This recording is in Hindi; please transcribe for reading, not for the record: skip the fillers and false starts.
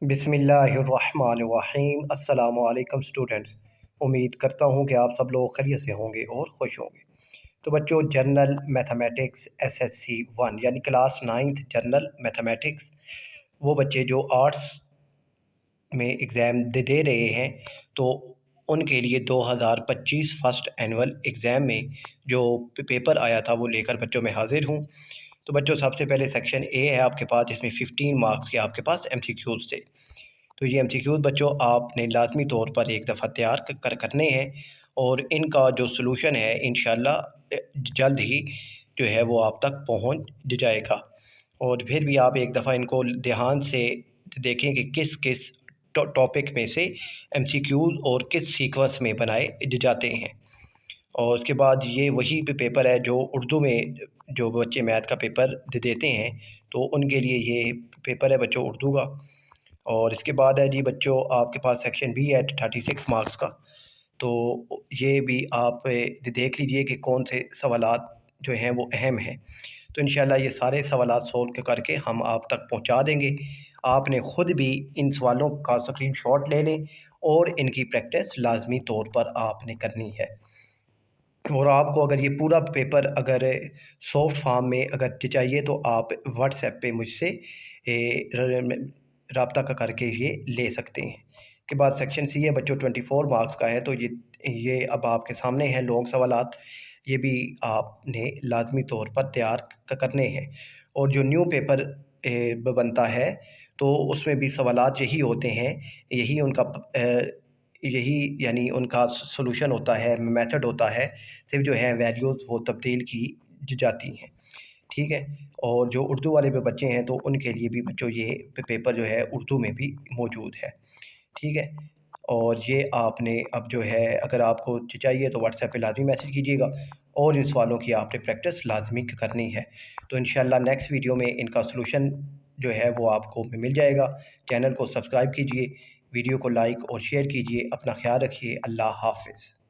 बिस्मिल्लाहिर्रहमानिर्रहीम। अस्सलामु अलैकुम स्टूडेंट्स। उम्मीद करता हूँ कि आप सब लोग खैरियत से होंगे और खुश होंगे। तो बच्चों, जनरल मैथमेटिक्स एसएससी 1 यानी क्लास 9th जनरल मैथमेटिक्स, वो बच्चे जो आर्ट्स में एग्ज़ाम दे रहे हैं, तो उनके लिए 2025 फर्स्ट एनुअल एग्ज़ाम में जो पेपर आया था वो लेकर बच्चों में हाजिर हूँ। तो बच्चों, सबसे पहले सेक्शन ए है आपके पास, जिसमें 15 मार्क्स के आपके पास एमसीक्यूज़ थे। तो ये एमसीक्यूज़ बच्चों आपने लाजमी तौर पर एक दफ़ा तैयार करने हैं, और इनका जो सलूशन है इंशाल्लाह जल्द ही जो है वो आप तक पहुंच जाएगा। और फिर भी आप एक दफ़ा इनको ध्यान से देखें कि किस किस टॉपिक में से एमसीक्यूज़ और किस सीक्वेंस में बनाए जाते हैं। और उसके बाद ये वही पेपर है जो उर्दू में जो बच्चे मैथ का पेपर देते हैं, तो उनके लिए ये पेपर है बच्चों उर्दू का। और इसके बाद है जी बच्चों आपके पास सेक्शन बी है 36 मार्क्स का। तो ये भी आप देख लीजिए कि कौन से सवालात जो हैं वो अहम हैं। तो इंशाल्लाह ये सारे सवालात सोल्व करके हम आप तक पहुंचा देंगे। आपने ख़ुद भी इन सवालों का स्क्रीनशॉट ले लें और इनकी प्रैक्टिस लाजमी तौर पर आपने करनी है। और आपको अगर ये पूरा पेपर अगर सॉफ्ट फॉर्म में अगर चाहिए तो आप व्हाट्सएप पे मुझसे रब्ता का करके ये ले सकते हैं। के बाद सेक्शन सी है बच्चों 24 मार्क्स का है। तो ये अब आपके सामने हैं लॉन्ग सवालात, ये भी आपने लाजमी तौर पर तैयार करने हैं। और जो न्यू पेपर बनता है तो उसमें भी सवालात यही होते हैं, यही उनका यही यानी उनका सॉल्यूशन होता है, मेथड होता है, सिर्फ जो है वैल्यूज़ वो तब्दील की जाती हैं। ठीक है। और जो उर्दू वाले बच्चे हैं तो उनके लिए भी बच्चों ये पेपर जो है उर्दू में भी मौजूद है। ठीक है। और ये आपने अब जो है अगर आपको चाहिए तो व्हाट्सएप पे लाजमी मैसेज कीजिएगा, और इन सवालों की आपने प्रैक्टिस लाजमी करनी है। तो इंशाल्लाह नेक्स्ट वीडियो में इनका सलूशन जो है वो आपको मिल जाएगा। चैनल को सब्सक्राइब कीजिए, वीडियो को लाइक और शेयर कीजिए। अपना ख्याल रखिए। अल्लाह हाफ़िज़।